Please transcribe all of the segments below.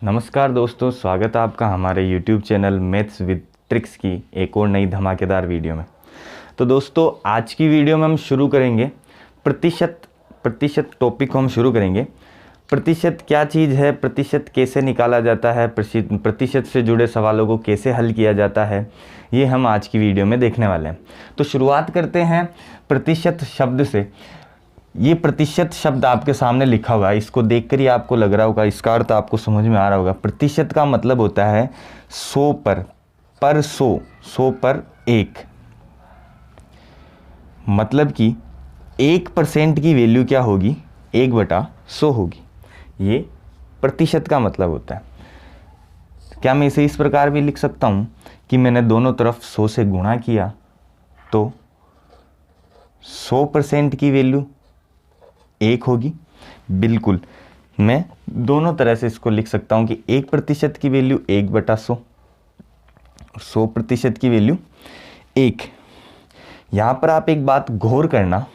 नमस्कार दोस्तों, स्वागत है आपका हमारे YouTube channel maths with tricks की एक और नई धमाकेदार वीडियो में। तो दोस्तों, आज की वीडियो में हम शुरू करेंगे प्रतिशत टॉपिक को हम शुरू करेंगे। प्रतिशत क्या चीज़ है, प्रतिशत कैसे निकाला जाता है, प्रतिशत से जुड़े सवालों को कैसे हल किया जाता है, ये हम आज की वीडियो में देखने वाले हैं। तो शुरुआत करते हैं प्रतिशत शब्द से। ये प्रतिशत शब्द आपके सामने लिखा हुआ है, इसको देखकर ही आपको लग रहा होगा, इसका अर्थ आपको समझ में आ रहा होगा। प्रतिशत का मतलब होता है 100 पर 100 पर 1। मतलब कि 1% की वैल्यू क्या होगी, 1/100 होगी। ये प्रतिशत का मतलब होता है। क्या मैं इसे इस प्रकार भी लिख सकता हूँ कि मैंने दोनों तरफ 100 से गुणा किया तो 100% की वैल्यू 1 होगी? बिल्कुल, मैं दोनों तरह से इसको लिख सकता हूँ कि 1% की वैल्यू 1/100, 100% की वैल्यू 1। यहाँ पर आप एक बात गौर करना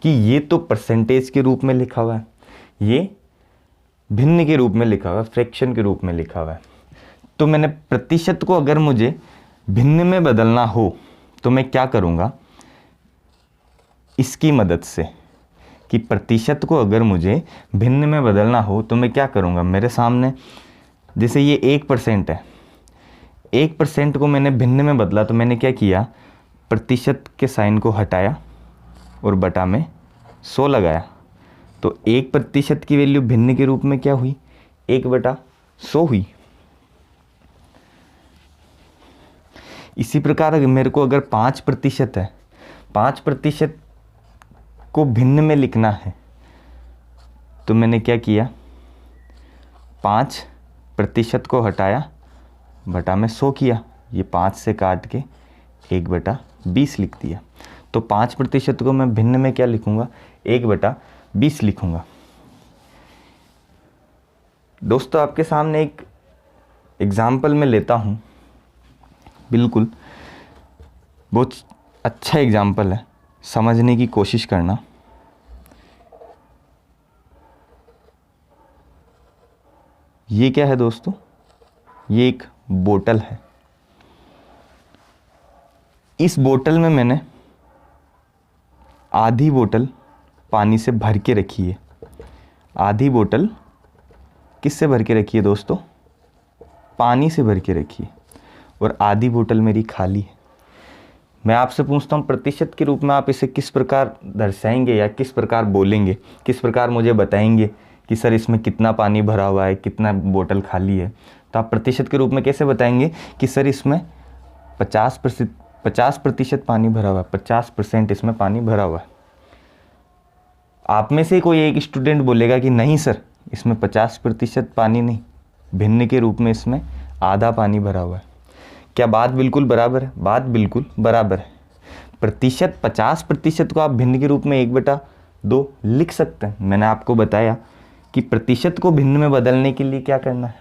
कि ये तो परसेंटेज के रूप में लिखा हुआ है, ये भिन्न के रूप में लिखा हुआ है, फ्रैक्शन के रूप में लिखा हुआ है। तो मैंने प्रतिशत को अगर मुझे भिन्न में बदलना हो तो मैं क्या करूँगा, इसकी मदद से कि प्रतिशत को अगर मुझे भिन्न में बदलना हो तो मैं क्या करूँगा। मेरे सामने जैसे ये 1% है, 1% को मैंने भिन्न में बदला तो मैंने क्या किया, प्रतिशत के साइन को हटाया और बटा में 100 लगाया। तो 1% की वैल्यू भिन्न के रूप में क्या हुई, 1/100 हुई। इसी प्रकार मेरे को अगर 5% है, 5% को भिन्न में लिखना है तो मैंने क्या किया, 5% को हटाया, बटा में 100 किया। ये 5 से काट के 1/20 लिख दिया। तो 5% को मैं भिन्न में क्या लिखूंगा, 1/20 लिखूंगा। दोस्तों, आपके सामने एक एग्जाम्पल मैं लेता हूँ, बिल्कुल बहुत अच्छा एग्जाम्पल है, समझने की कोशिश करना। ये क्या है दोस्तों, ये एक बोतल है। इस बोतल में मैंने आधी बोतल पानी से भर के रखी है। आधी बोतल किससे भर के रखी है दोस्तों, पानी से भर के रखी है, और आधी बोतल मेरी खाली है। मैं आपसे पूछता हूँ, प्रतिशत के रूप में आप इसे किस प्रकार दर्शाएंगे या किस प्रकार बोलेंगे, किस प्रकार मुझे बताएंगे कि सर इसमें कितना पानी भरा हुआ है, कितना बोतल खाली है। तो आप प्रतिशत के रूप में कैसे बताएंगे कि सर इसमें 50% पानी भरा हुआ है, 50% इसमें पानी भरा हुआ है। आप में से कोई एक स्टूडेंट बोलेगा कि नहीं सर, इसमें 50% पानी नहीं, भिन्न के रूप में इसमें आधा पानी भरा हुआ है। क्या बात बिल्कुल बराबर है? बात बिल्कुल बराबर है। प्रतिशत 50% को आप भिन्न के रूप में 1/2 लिख सकते हैं। मैंने आपको बताया कि प्रतिशत को भिन्न में बदलने के लिए क्या करना है।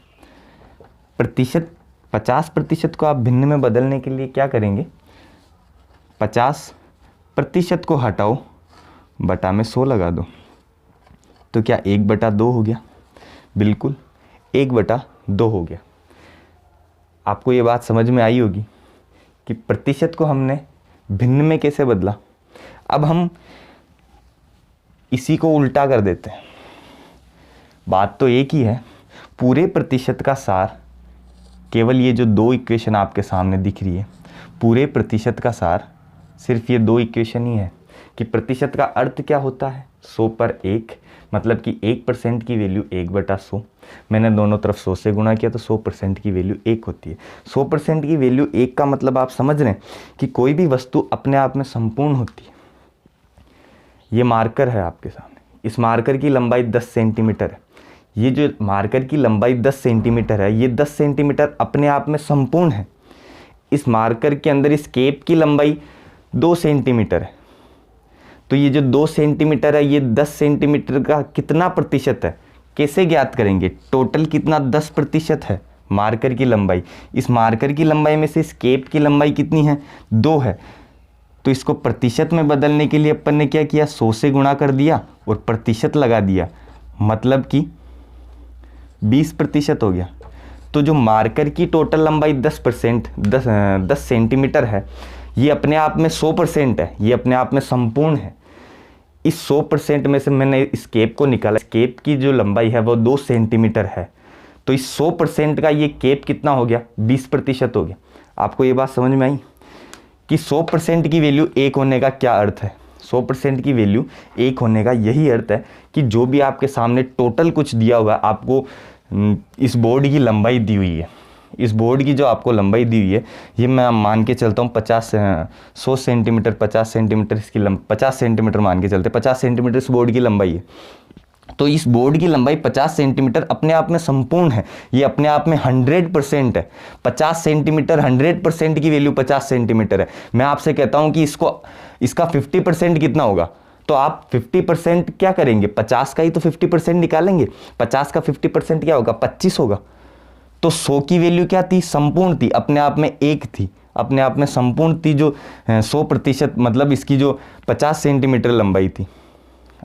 50% को आप भिन्न में बदलने के लिए क्या करेंगे, 50% को हटाओ, बटा में 100 लगा दो। तो क्या 1/2 हो गया? बिल्कुल 1/2 हो गया। आपको ये बात समझ में आई होगी कि प्रतिशत को हमने भिन्न में कैसे बदला। अब हम इसी को उल्टा कर देते हैं। बात तो एक ही है, पूरे प्रतिशत का सार, केवल ये जो 2 इक्वेशन आपके सामने दिख रही है, पूरे प्रतिशत का सार सिर्फ ये 2 इक्वेशन ही है कि प्रतिशत का अर्थ क्या होता है, 100 पर 1। मतलब कि 1% की वैल्यू 1/100। मैंने दोनों तरफ 100 से गुणा किया तो 100% की वैल्यू 1 होती है। 100% की वैल्यू 1 का मतलब आप समझ रहे हैं कि कोई भी वस्तु अपने आप में संपूर्ण होती है। ये मार्कर है आपके सामने, इस मार्कर की लंबाई 10 सेंटीमीटर है। ये जो मार्कर की लंबाई 10 सेंटीमीटर है, ये 10 सेंटीमीटर अपने आप में संपूर्ण है। इस मार्कर के अंदर इस केप की लंबाई 2 सेंटीमीटर है। तो ये जो 2 सेंटीमीटर है, ये 10 सेंटीमीटर का कितना प्रतिशत है, कैसे ज्ञात करेंगे। टोटल कितना 10% है मार्कर की लंबाई। इस मार्कर की लंबाई में से इस केप की लंबाई कितनी है, 2 है। तो इसको प्रतिशत में बदलने के लिए अपन ने क्या किया, 100 से गुणा कर दिया और प्रतिशत लगा दिया। मतलब कि 20% हो गया। तो जो मार्कर की टोटल लंबाई 10 सेंटीमीटर है, ये अपने आप में 100% है, ये अपने आप में संपूर्ण है। इस 100% में से मैंने इस केप को निकाला, केप की जो लंबाई है वो 2 सेंटीमीटर है। तो इस 100% का ये केप कितना हो गया, 20% हो गया। आपको ये बात समझ में आई कि 100% की वैल्यू 1 होने का क्या अर्थ है। 100% की वैल्यू 1 होने का यही अर्थ है कि जो भी आपके सामने टोटल कुछ दिया हुआ है, आपको इस बोर्ड की लंबाई दी हुई है, इस बोर्ड की जो आपको लंबाई दी हुई है, ये मैं मान के चलता हूँ 100 सेंटीमीटर, 50 सेंटीमीटर इसकी 50 सेंटीमीटर मान के चलते, 50 सेंटीमीटर इस बोर्ड की लंबाई है। तो इस बोर्ड की लंबाई 50 सेंटीमीटर अपने आप में संपूर्ण है, ये अपने आप में 100% है। 50 सेंटीमीटर 100% की वैल्यू 50 सेंटीमीटर है। मैं आपसे कहता हूं कि इसका 50% कितना होगा, तो आप 50% क्या करेंगे, 50 का ही तो 50% निकालेंगे। 50 का 50% क्या होगा, 25 होगा। तो 100 की वैल्यू क्या थी, संपूर्ण थी, अपने आप में एक थी, अपने आप में संपूर्ण थी। जो 100% मतलब इसकी जो 50 सेंटीमीटर लंबाई थी।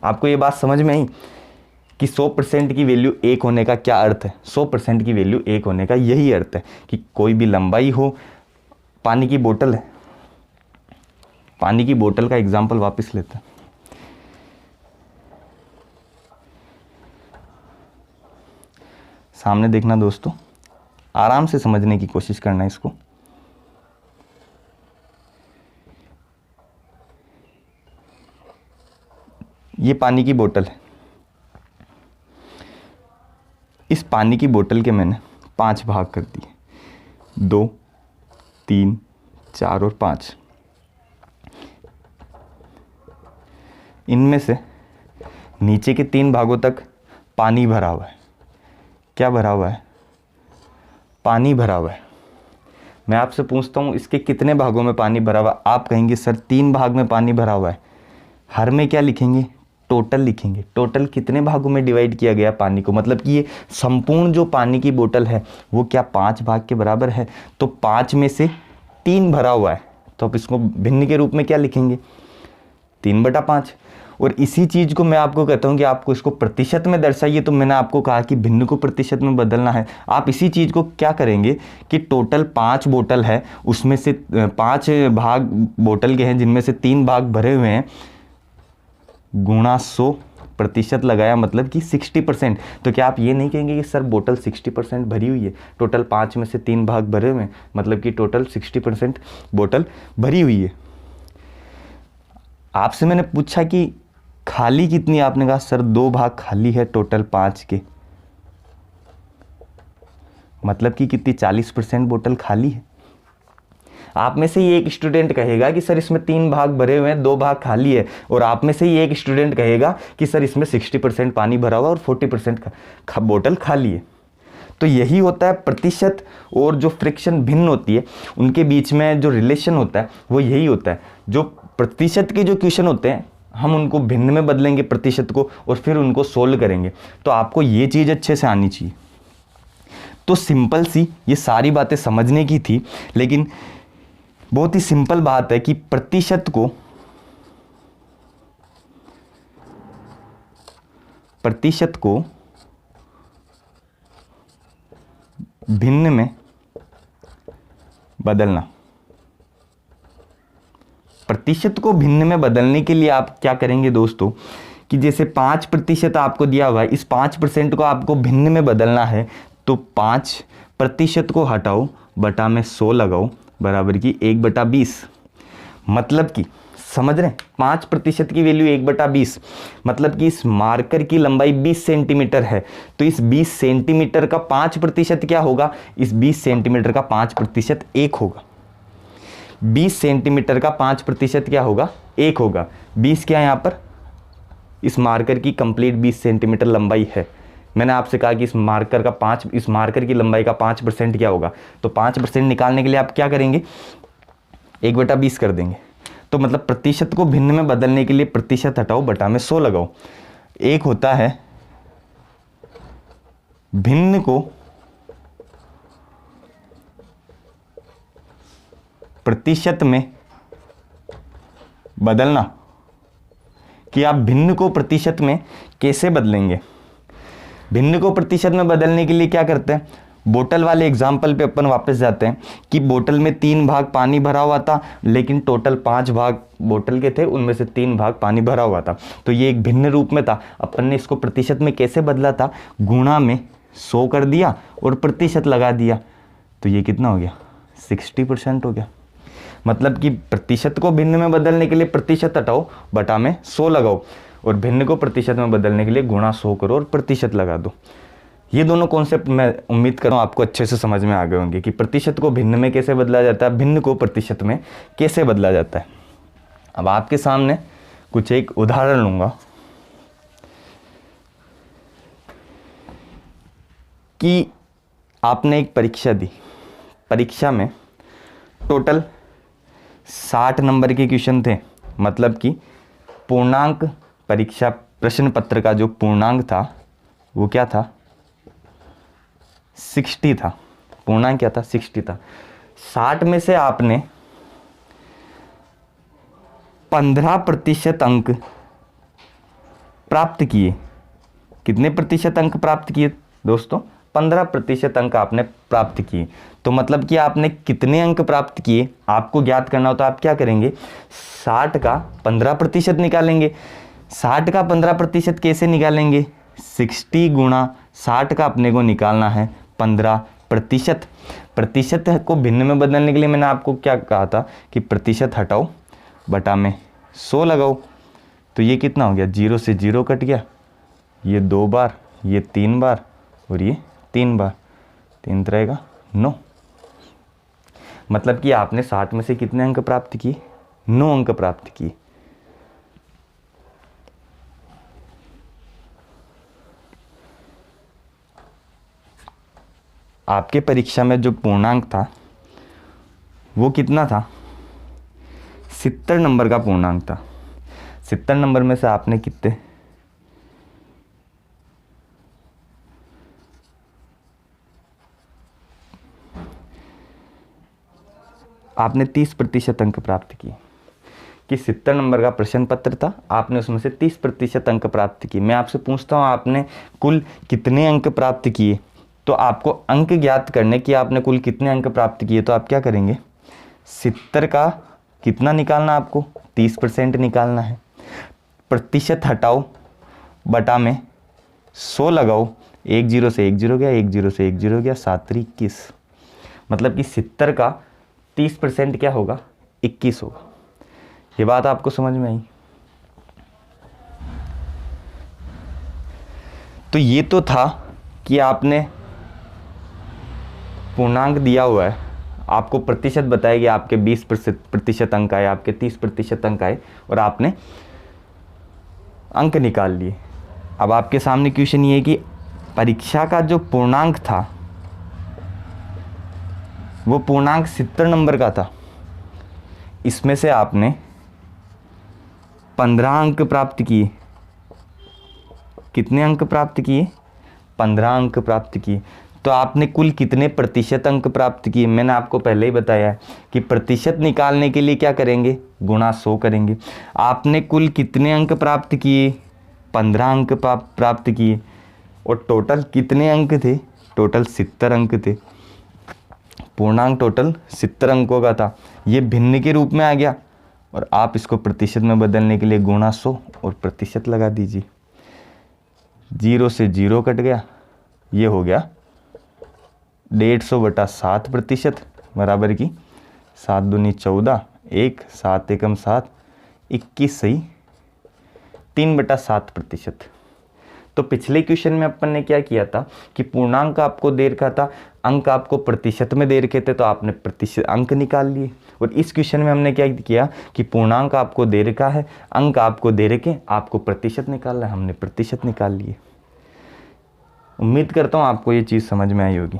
आपको ये बात समझ में आई कि 100% की वैल्यू 1 होने का क्या अर्थ है। 100% की वैल्यू 1 होने का यही अर्थ है कि कोई भी लंबाई हो, पानी की बोतल है, पानी की बोतल का एग्जाम्पल वापस लेते हैं। सामने देखना दोस्तों, आराम से समझने की कोशिश करना इसको। ये पानी की बोतल है। इस पानी की बोतल के मैंने 5 भाग कर दिए, 2, 3, 4 और 5। इनमें से नीचे के 3 भागों तक पानी भरा हुआ है। क्या भरा हुआ है, पानी भरा हुआ है। मैं आपसे पूछता हूँ इसके कितने भागों में पानी भरा हुआ है। आप कहेंगे सर 3 भाग में पानी भरा हुआ है। हर में क्या लिखेंगे, टोटल लिखेंगे। टोटल कितने भागों में डिवाइड किया गया पानी को, मतलब कि ये संपूर्ण जो पानी की बोतल है वो क्या 5 भाग के बराबर है। तो 5 में से 3 भरा हुआ है, तो आप इसको भिन्न के रूप में क्या लिखेंगे, 3/5। और इसी चीज़ को मैं आपको कहता हूँ कि आपको इसको प्रतिशत में दर्शाइए। तो मैंने आपको कहा कि भिन्न को प्रतिशत में बदलना है। आप इसी चीज़ को क्या करेंगे कि टोटल 5 बोतल है, उसमें से 5 भाग बोतल के हैं जिनमें से 3 भाग भरे हुए हैं, गुणा 100% लगाया, मतलब कि 60%। तो क्या आप ये नहीं कहेंगे कि सर बोतल 60% भरी हुई है, टोटल 5 में से 3 भाग भरे हुए हैं, मतलब कि टोटल 60% बोतल भरी हुई है। आपसे मैंने पूछा कि खाली कितनी, आपने कहा सर 2 भाग खाली है टोटल 5 के, मतलब कि कितनी, 40% बोतल खाली है। आप में से ही एक स्टूडेंट कहेगा कि सर इसमें 3 भाग भरे हुए हैं, 2 भाग खाली है। और आप में से ही एक स्टूडेंट कहेगा कि सर इसमें 60% पानी भरा हुआ और 40% बोतल खाली है। तो यही होता है प्रतिशत और जो फ्रिक्शन भिन्न होती है उनके बीच में जो रिलेशन होता है वो यही होता है। जो प्रतिशत के जो क्वेश्चन होते हैं हम उनको भिन्न में बदलेंगे प्रतिशत को, और फिर उनको सोल्व करेंगे। तो आपको ये चीज़ अच्छे से आनी चाहिए। तो सिंपल सी ये सारी बातें समझने की थी, लेकिन बहुत ही सिंपल बात है कि प्रतिशत को भिन्न में बदलना। प्रतिशत को भिन्न में बदलने के लिए आप क्या करेंगे दोस्तों, कि जैसे 5% आपको दिया हुआ है, इस 5% को आपको भिन्न में बदलना है। तो 5% को हटाओ, बटा में 100 लगाओ, बराबर की 1/20। मतलब कि समझ रहे हैं, 5% की वैल्यू 1/20, मतलब कि इस मार्कर की लंबाई 20 सेंटीमीटर है। तो इस 20 सेंटीमीटर का 5% क्या होगा, इस 20 सेंटीमीटर का 5% 1 होगा। 20 सेंटीमीटर का 5% क्या होगा, 1 होगा। 20 क्या है यहाँ पर, इस मार्कर की कंप्लीट 20 सेंटीमीटर लंबाई है। मैंने आपसे कहा कि इस मार्कर की लंबाई का 5% क्या होगा। तो 5% निकालने के लिए आप क्या करेंगे, 1/20 कर देंगे। तो मतलब प्रतिशत को भिन्न में बदलने के लिए प्रतिशत हटाओ, बटा में 100 लगाओ। एक होता है भिन्न को प्रतिशत में बदलना, कि आप भिन्न को प्रतिशत में कैसे बदलेंगे। भिन्न को प्रतिशत में बदलने के लिए क्या करते हैं, बोतल वाले एग्जाम्पल पे अपन वापस जाते हैं कि बोतल में 3 भाग पानी भरा हुआ था, लेकिन टोटल 5 भाग बोतल के थे, उनमें से 3 भाग पानी भरा हुआ था। तो ये एक भिन्न रूप में था। अपन ने इसको प्रतिशत में कैसे बदला था, गुणा में 100 कर दिया और प्रतिशत लगा दिया। तो ये कितना हो गया, 60% हो गया। मतलब कि प्रतिशत को भिन्न में बदलने के लिए प्रतिशत हटाओ, बटा में 100 लगाओ, और भिन्न को प्रतिशत में बदलने के लिए गुणा 100 करो और प्रतिशत लगा दो। ये दोनों कॉन्सेप्ट मैं उम्मीद कर रहा हूँ आपको अच्छे से समझ में आ गए होंगे कि प्रतिशत को भिन्न में कैसे बदला जाता है, भिन्न को प्रतिशत में कैसे बदला जाता है। अब आपके सामने कुछ एक उदाहरण लूँगा कि आपने एक परीक्षा दी, परीक्षा में टोटल 60 नंबर के क्वेश्चन थे। मतलब कि पूर्णांक परीक्षा प्रश्न पत्र का जो पूर्णांक था वो क्या था, 60 था। पूर्णांक क्या था, 60 था। 60 में से आपने 15% अंक प्राप्त किए। कितने प्रतिशत अंक प्राप्त किए दोस्तों, 15% अंक आपने प्राप्त किए। तो मतलब कि आपने कितने अंक प्राप्त किए आपको ज्ञात करना हो तो आप क्या करेंगे, 60 का 15% निकालेंगे। 60 का 15% कैसे निकालेंगे, 60 गुणा 60 का अपने को निकालना है 15%। प्रतिशत को भिन्न में बदलने के लिए मैंने आपको क्या कहा था कि प्रतिशत हटाओ, बटा में 100 लगाओ। तो ये कितना हो गया, 0 से 0 कट गया, ये 2 बार, ये 3 बार और ये 3 बार, 3 रहेगा 9। मतलब कि आपने 60 में से कितने अंक प्राप्त किए, 9 अंक प्राप्त किए। आपके परीक्षा में जो पूर्णांक था वो कितना था, 70 नंबर का पूर्णांक था। 70 नंबर में से आपने कितने, आपने 30% अंक प्राप्त किए। कि 70 नंबर का प्रश्न पत्र था, आपने उसमें से 30% अंक प्राप्त किए। मैं आपसे पूछता हूँ आपने कुल कितने अंक प्राप्त किए, तो आपको अंक ज्ञात करने की आपने कुल कितने अंक प्राप्त किए तो आप क्या करेंगे, 70 का कितना निकालना, आपको 30% निकालना है। प्रतिशत हटाओ, बटा में 100 लगाओ, 1 0 से 1 0 गया, 1 0 से 1 0 गया, 7 3 21। मतलब कि 70 का 30% क्या होगा, 21 होगा। ये बात आपको समझ में आई। तो ये तो था कि आपने पूर्णांक दिया हुआ है, आपको प्रतिशत बताया कि आपके 20% अंक आए, आपके 30% अंक आए और आपने अंक निकाल लिए। अब आपके सामने क्वेश्चन ये है कि परीक्षा का जो पूर्णांक था वो पूर्णांक 70 नंबर का था। इसमें से आपने 15 अंक प्राप्त किए। कितने अंक प्राप्त किए, 15 अंक प्राप्त किए। तो आपने कुल कितने प्रतिशत अंक प्राप्त किए, मैंने आपको पहले ही बताया है कि प्रतिशत निकालने के लिए क्या करेंगे, गुणा 100 करेंगे। आपने कुल कितने अंक प्राप्त किए, 15 अंक प्राप्त किए। और टोटल कितने अंक थे, टोटल 70 अंक थे। पूर्णांक टोटल 70 अंकों का था। ये भिन्न के रूप में आ गया और आप इसको प्रतिशत में बदलने के लिए गुणा 100 और प्रतिशत लगा दीजिए। 0 से 0 कट गया, ये हो गया 150 बटा 7% बराबर की 7 दूनी 14, 1 7 एकम 7, 21 सही 3 बटा 7%। तो पिछले क्वेश्चन में अपन ने क्या किया था कि पूर्णांक आपको दे रखा था, अंक आपको प्रतिशत में दे रखे थे, तो आपने प्रतिशत अंक निकाल लिए। और इस क्वेश्चन में हमने क्या किया कि पूर्णांक आपको दे रखा है, अंक आपको दे रखे, आपको प्रतिशत निकालना है, हमने प्रतिशत निकाल लिए। उम्मीद करता हूँ आपको ये चीज़ समझ में आई होगी।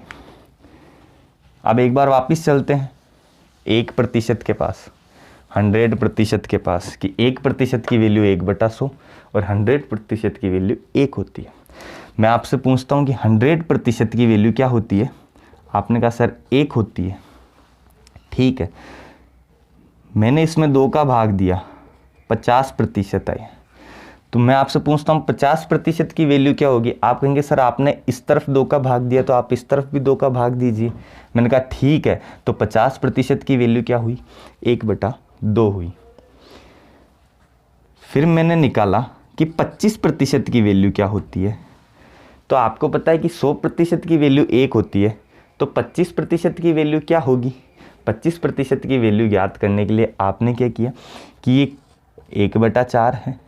अब एक बार वापस चलते हैं 1% के पास, 100% के पास कि 1% की वैल्यू 1/100 और 100% की वैल्यू 1 होती है। मैं आपसे पूछता हूँ कि 100% की वैल्यू क्या होती है, आपने कहा सर 1 होती है। ठीक है, मैंने इसमें 2 का भाग दिया, 50% आए। तो मैं आपसे पूछता हूँ 50% की वैल्यू क्या होगी। आप कहेंगे सर आपने इस तरफ 2 का भाग दिया तो आप इस तरफ भी 2 का भाग दीजिए। मैंने कहा ठीक है, तो 50% की वैल्यू क्या हुई, 1/2 हुई। फिर मैंने निकाला कि 25% की वैल्यू क्या होती है। तो आपको पता है कि 100% की वैल्यू 1 होती है, तो 25% की वैल्यू क्या होगी। 25% की वैल्यू ज्ञात करने के लिए आपने क्या किया कि ये 1/4 है,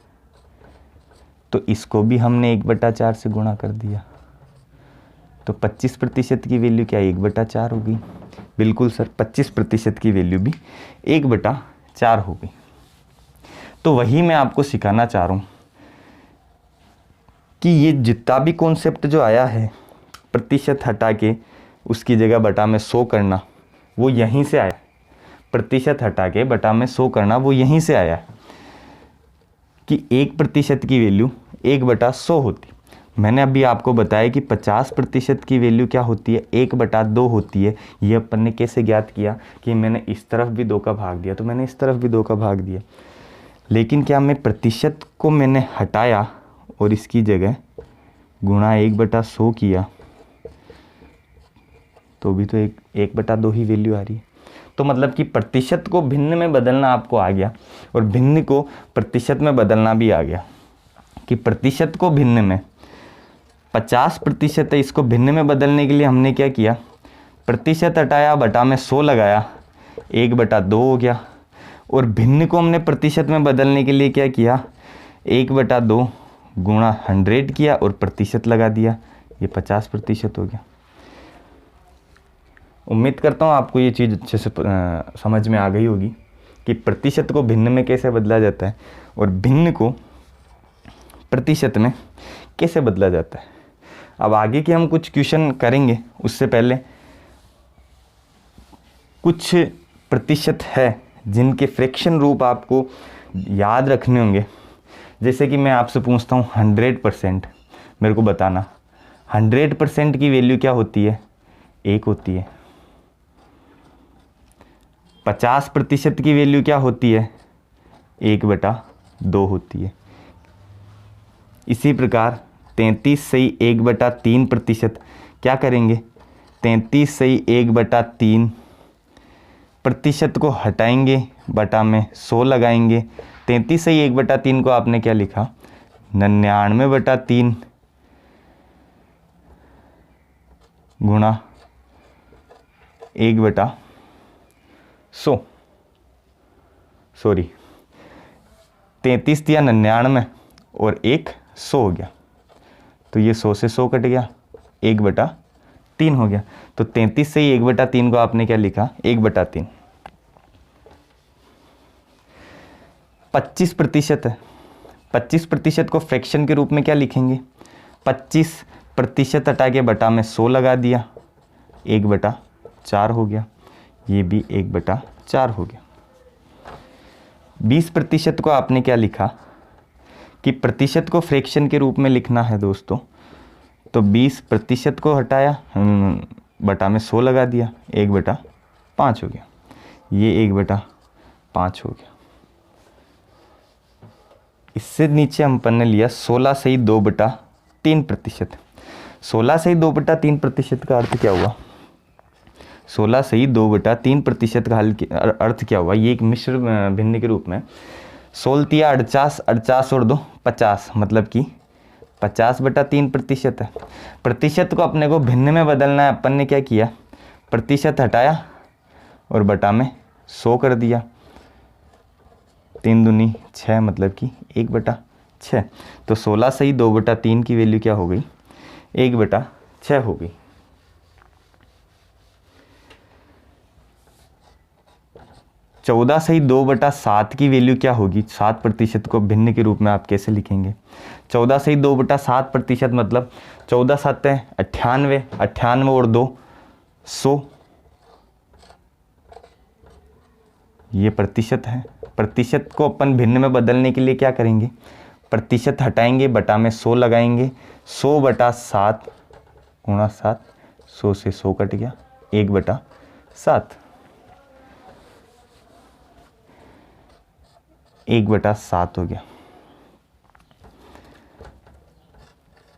तो इसको भी हमने 1/4 से गुणा कर दिया। तो 25% की वैल्यू क्या 1/4 हो गई। बिल्कुल सर, 25% की वैल्यू भी 1/4 हो गई। तो वही मैं आपको सिखाना चाह रहा हूँ कि ये जितना भी कॉन्सेप्ट जो आया है प्रतिशत हटा के उसकी जगह बटा में 100 करना, वो यहीं से आया। प्रतिशत हटा के बटा में 100 करना वो यहीं से आया कि 1% की वैल्यू 1/100 होती। मैंने अभी आपको बताया कि 50% की वैल्यू क्या होती है, 1/2 होती है। ये अपन ने कैसे ज्ञात किया कि मैंने इस तरफ भी 2 का भाग दिया तो मैंने इस तरफ भी 2 का भाग दिया। लेकिन क्या मैं प्रतिशत को मैंने हटाया और इसकी जगह गुणा 1/100 किया तो भी तो 1/2 ही वैल्यू आ रही है। तो मतलब कि प्रतिशत को भिन्न में बदलना आपको आ गया और भिन्न को प्रतिशत में बदलना भी आ गया। कि प्रतिशत को भिन्न में 50% है, इसको भिन्न में बदलने के लिए हमने क्या किया, प्रतिशत हटाया बटा में 100 लगाया, 1/2 हो गया। और भिन्न को हमने प्रतिशत में बदलने के लिए क्या किया, 1/2 गुणा 100 किया और प्रतिशत लगा दिया, ये 50% हो गया। उम्मीद करता हूँ आपको ये चीज़ अच्छे से समझ में आ गई होगी कि प्रतिशत को भिन्न में कैसे बदला जाता है और भिन्न को प्रतिशत में कैसे बदला जाता है। अब आगे के हम कुछ क्वेश्चन करेंगे, उससे पहले कुछ प्रतिशत है जिनके फ्रैक्शन रूप आपको याद रखने होंगे। जैसे कि मैं आपसे पूछता हूँ 100%, मेरे को बताना 100% की वैल्यू क्या होती है, 1 होती है। 50% की वैल्यू क्या होती है, 1/2 होती है। इसी प्रकार 33/1/3% क्या करेंगे, 33/1/3 प्रतिशत को हटाएंगे बटा में 100 लगाएंगे। 33/1/3 को आपने क्या लिखा, 99/3 गुणा 1/100, सॉरी 33 दिया 99 और 1 100 हो गया, तो ये 100 से 100 कट गया, 1/3 हो गया। तो 33 से ही 1/3 को आपने क्या लिखा, 1/3। 25% है, 25% को फ्रैक्शन के रूप में क्या लिखेंगे, 25% हटा के बटा में 100 लगा दिया, 1/4 हो गया, ये भी 1/4 हो गया। 20% को आपने क्या लिखा कि प्रतिशत को फ्रैक्शन के रूप में लिखना है दोस्तों, तो 20% को हटाया बटा में 100 लगा दिया, 1/5 हो गया, ये 1/5 हो गया। इससे नीचे हम ने लिया 16 से ही 2/3%। 16 से ही 2/3% का अर्थ क्या हुआ, 16 से ही 2/3% का अर्थ क्या हुआ, ये एक मिश्र भिन्न के रूप में 16 तिया 48, 48 और 2 50, मतलब कि 50/3% है। प्रतिशत को अपने को भिन्न में बदलना है, अपन ने क्या किया, प्रतिशत हटाया और बटा में 100 कर दिया, 3 दूनी 6, मतलब कि 1/6। तो 16 से ही 2/3 की वैल्यू क्या हो गई, 1/6 हो गई। 14 से ही 2/7 की वैल्यू क्या होगी, 7% को भिन्न के रूप में आप कैसे लिखेंगे, 14 से ही 2/7% मतलब 14 7 है 98, 98 और 2 100, ये प्रतिशत है। प्रतिशत को अपन भिन्न में बदलने के लिए क्या करेंगे, प्रतिशत हटाएंगे बटा में 100 लगाएंगे, 100/7 गुणा 7, 100 से 100 कट गया, 1/7, 1/7 हो गया।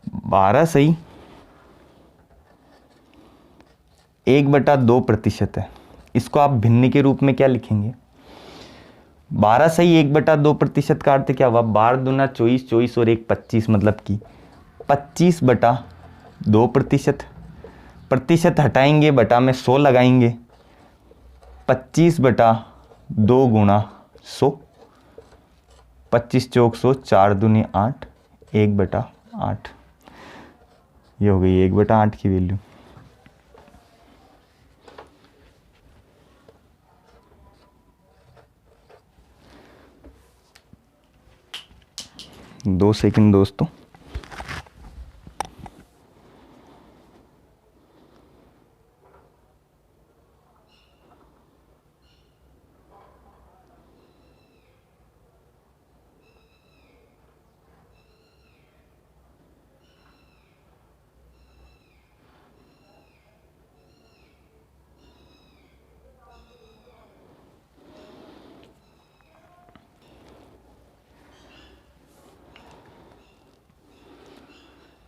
12 सही 1/2% है। इसको आप भिन्न के रूप में क्या लिखेंगे? 12 सही 1/2% का अर्थ क्या हुआ? 12 दूना 24, 24 और 1 25, मतलब कि 25/2%। प्रतिशत हटाएंगे, बटा में 100 लगाएंगे, 25/2 गुणा 100, 25 चौक 100, 4 दूनी 8, 1/8। ये हो गई 1/8 की वैल्यू। दो सेकंड दोस्तों।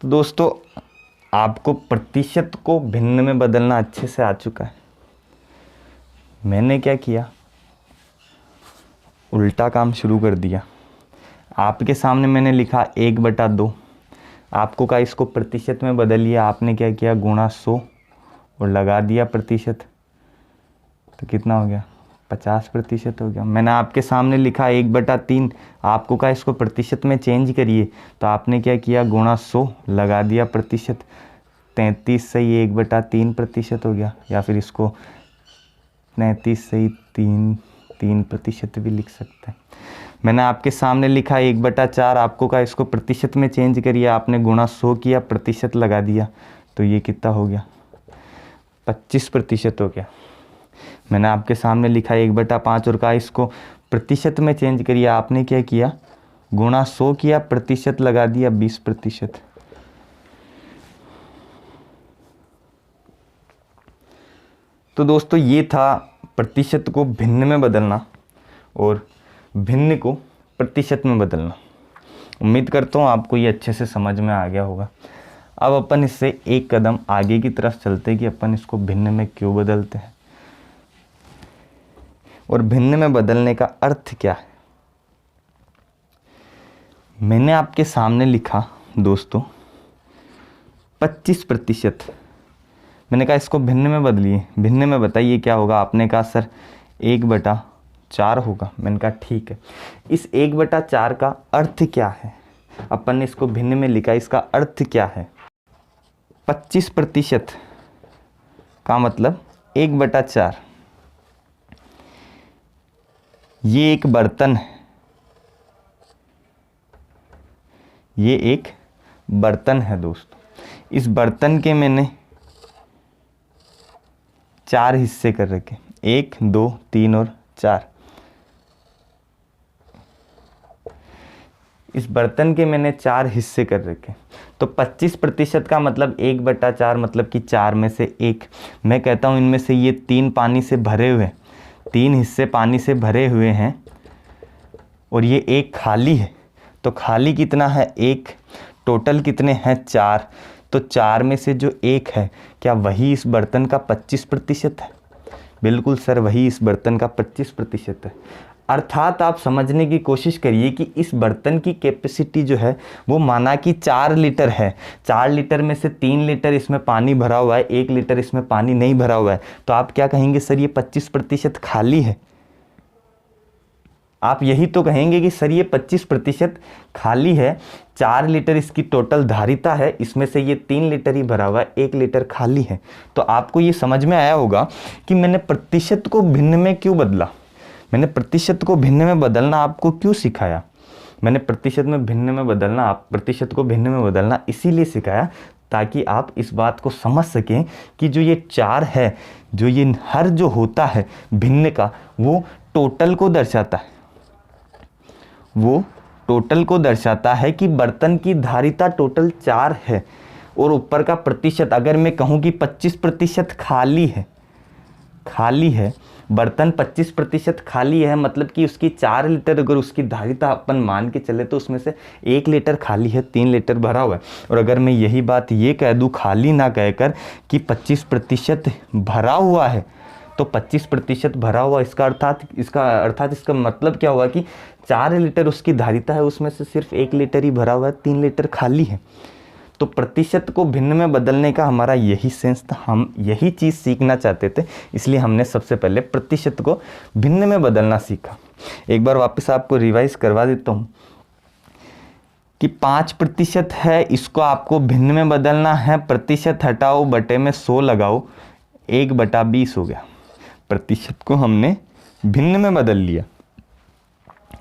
तो दोस्तों आपको प्रतिशत को भिन्न में बदलना अच्छे से आ चुका है। मैंने क्या किया? उल्टा काम शुरू कर दिया। आपके सामने मैंने लिखा 1/2, आपको कहा इसको प्रतिशत में बदलिए, आपने क्या किया? गुणा 100 और लगा दिया प्रतिशत, तो कितना हो गया? 50% हो गया। मैंने आपके सामने लिखा 1/3, आपको कहा इसको प्रतिशत में चेंज करिए, तो आपने क्या किया? गुणा 100 लगा दिया प्रतिशत, 33 सही 1/3% हो गया, या फिर इसको 33 सही 3% भी लिख सकते हैं। मैंने आपके सामने लिखा 1/4, आपको कहा इसको प्रतिशत में चेंज करिए, आपने गुणा 100 किया, प्रतिशत लगा दिया, तो ये कितना हो गया? 25% हो गया। मैंने आपके सामने लिखा 1/5 और कहा इसको प्रतिशत में चेंज करिए, आपने क्या किया? गुणा 100 किया, प्रतिशत लगा दिया 20%। तो दोस्तों ये था प्रतिशत को भिन्न में बदलना और भिन्न को प्रतिशत में बदलना। उम्मीद करता हूँ आपको ये अच्छे से समझ में आ गया होगा। अब अपन इससे एक कदम आगे की तरफ चलते कि अपन इसको भिन्न में क्यों बदलते हैं और भिन्न में बदलने का अर्थ क्या है। मैंने आपके सामने लिखा दोस्तों 25%। मैंने कहा इसको भिन्न में बदलिए, भिन्न में बताइए क्या होगा। आपने कहा सर 1/4 होगा। मैंने कहा ठीक है। इस 1/4 का अर्थ क्या है? अपन ने इसको भिन्न में लिखा, इसका अर्थ क्या है? 25% का मतलब 1/4। ये एक बर्तन है, ये एक बर्तन है दोस्तों। इस बर्तन के मैंने 4 हिस्से कर रखे, 1 2 3 और 4। इस बर्तन के मैंने 4 हिस्से कर रखे, तो 25% का मतलब 1/4 मतलब कि 4 में से 1। मैं कहता हूँ इनमें से ये 3 पानी से भरे हुए, 3 हिस्से पानी से भरे हुए हैं और ये एक खाली है। तो खाली कितना है? 1। टोटल कितने हैं? 4। तो 4 में से जो 1 है, क्या वही इस बर्तन का 25% है? बिल्कुल सर, वही इस बर्तन का 25% है। अर्थात आप समझने की कोशिश करिए कि इस बर्तन की कैपेसिटी जो है वो माना कि 4 लीटर है। 4 लीटर में से 3 लीटर इसमें पानी भरा हुआ है, 1 लीटर इसमें पानी नहीं भरा हुआ है। तो आप क्या कहेंगे? सर ये 25% खाली है। आप यही तो कहेंगे कि सर ये 25% खाली है। 4 लीटर इसकी टोटल धारिता है, इसमें से ये 3 लीटर ही भरा हुआ है, 1 लीटर खाली है। तो आपको ये समझ में आया होगा कि मैंने प्रतिशत को भिन्न में क्यों बदला। मैंने प्रतिशत को भिन्न में बदलना आपको क्यों सिखाया। मैंने प्रतिशत को भिन्न में बदलना इसीलिए सिखाया ताकि आप इस बात को समझ सकें कि जो ये 4 है, जो ये हर जो होता है भिन्न का, वो टोटल को दर्शाता है। वो टोटल को दर्शाता है कि बर्तन की धारिता टोटल 4 है और ऊपर का प्रतिशत, अगर मैं कहूँ कि 25% खाली है, खाली है, बर्तन 25% खाली है, मतलब कि उसकी 4 लीटर अगर उसकी धारिता अपन मान के चले तो उसमें से 1 लीटर खाली है, 3 लीटर भरा हुआ है। और अगर मैं यही बात ये कह दूँ खाली ना कहकर कि 25% भरा हुआ है, तो 25% भरा हुआ इसका अर्थात इसका मतलब क्या हुआ कि 4 लीटर उसकी धारिता है, उसमें से सिर्फ 1 लीटर ही भरा हुआ है, 3 लीटर खाली है। तो प्रतिशत को भिन्न में बदलने का हमारा यही सेंस था, हम यही चीज़ सीखना चाहते थे, इसलिए हमने सबसे पहले प्रतिशत को भिन्न में बदलना सीखा। एक बार वापस आपको रिवाइज करवा देता हूँ कि 5% है, इसको आपको भिन्न में बदलना है। प्रतिशत हटाओ, बटे में 100 लगाओ, 1/20 हो गया। प्रतिशत को हमने भिन्न में बदल लिया।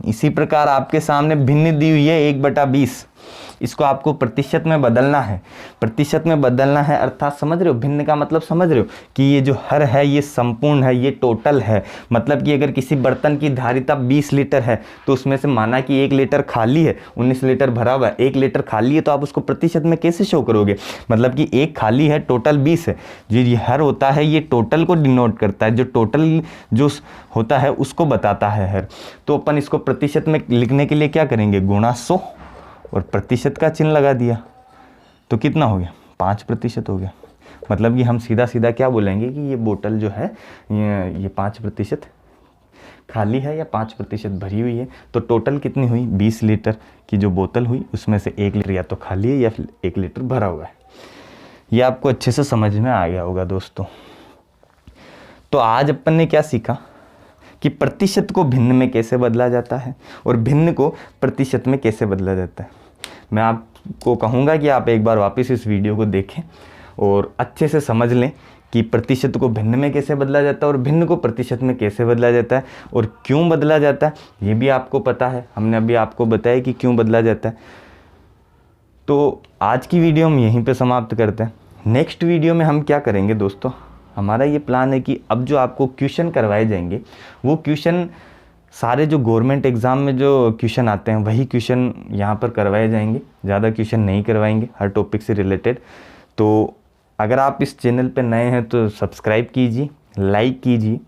इसी प्रकार आपके सामने भिन्न दी हुई है 1/20, इसको आपको प्रतिशत में बदलना है। प्रतिशत में बदलना है अर्थात समझ रहे हो, भिन्न का मतलब समझ रहे हो कि ये जो हर है ये संपूर्ण है, ये टोटल है। मतलब कि अगर किसी बर्तन की धारिता 20 लीटर है तो उसमें से माना कि 1 लीटर खाली है, 19 लीटर भरा हुआ है, 1 लीटर खाली है, तो आप उसको प्रतिशत में कैसे शो करोगे? मतलब कि 1 खाली है, टोटल 20 है। जो ये हर होता है ये टोटल को डिनोट करता है, जो टोटल जो होता है उसको बताता है हर। तो अपन इसको प्रतिशत में लिखने के लिए क्या करेंगे? गुणा 100 और प्रतिशत का चिन्ह लगा दिया, तो कितना हो गया? 5% हो गया। मतलब कि हम सीधा सीधा क्या बोलेंगे कि ये बोतल जो है ये 5% खाली है या 5% भरी हुई है। तो टोटल कितनी हुई? 20 लीटर की जो बोतल हुई उसमें से 1 लीटर या तो खाली है या फिर 1 लीटर भरा हुआ है। ये आपको अच्छे से समझ में आ गया होगा दोस्तों। तो आज अपन ने क्या सीखा कि प्रतिशत को भिन्न में कैसे बदला जाता है और भिन्न को प्रतिशत में कैसे बदला जाता है। मैं आपको कहूँगा कि आप एक बार वापस इस वीडियो को देखें और अच्छे से समझ लें कि प्रतिशत को भिन्न में कैसे बदला जाता है और भिन्न को प्रतिशत में कैसे बदला जाता है और क्यों बदला जाता है ये भी आपको पता है। हमने अभी आपको बताया कि क्यों बदला जाता है। तो आज की वीडियो हम यहीं पर समाप्त करते हैं। नेक्स्ट वीडियो में हम क्या करेंगे दोस्तों, हमारा ये प्लान है कि अब जो आपको क्वेश्चन करवाए जाएंगे वो क्वेश्चन सारे जो गवर्नमेंट एग्ज़ाम में जो क्वेश्चन आते हैं वही क्वेश्चन यहाँ पर करवाए जाएंगे, ज़्यादा क्वेश्चन नहीं करवाएंगे हर टॉपिक से रिलेटेड। तो अगर आप इस चैनल पे नए हैं तो सब्सक्राइब कीजिए, लाइक कीजिए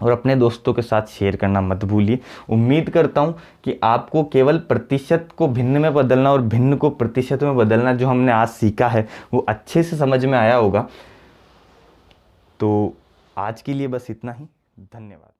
और अपने दोस्तों के साथ शेयर करना मत भूलिए। उम्मीद करता हूँ कि आपको केवल प्रतिशत को भिन्न में बदलना और भिन्न को प्रतिशत में बदलना जो हमने आज सीखा है वो अच्छे से समझ में आया होगा। तो आज के लिए बस इतना ही। धन्यवाद।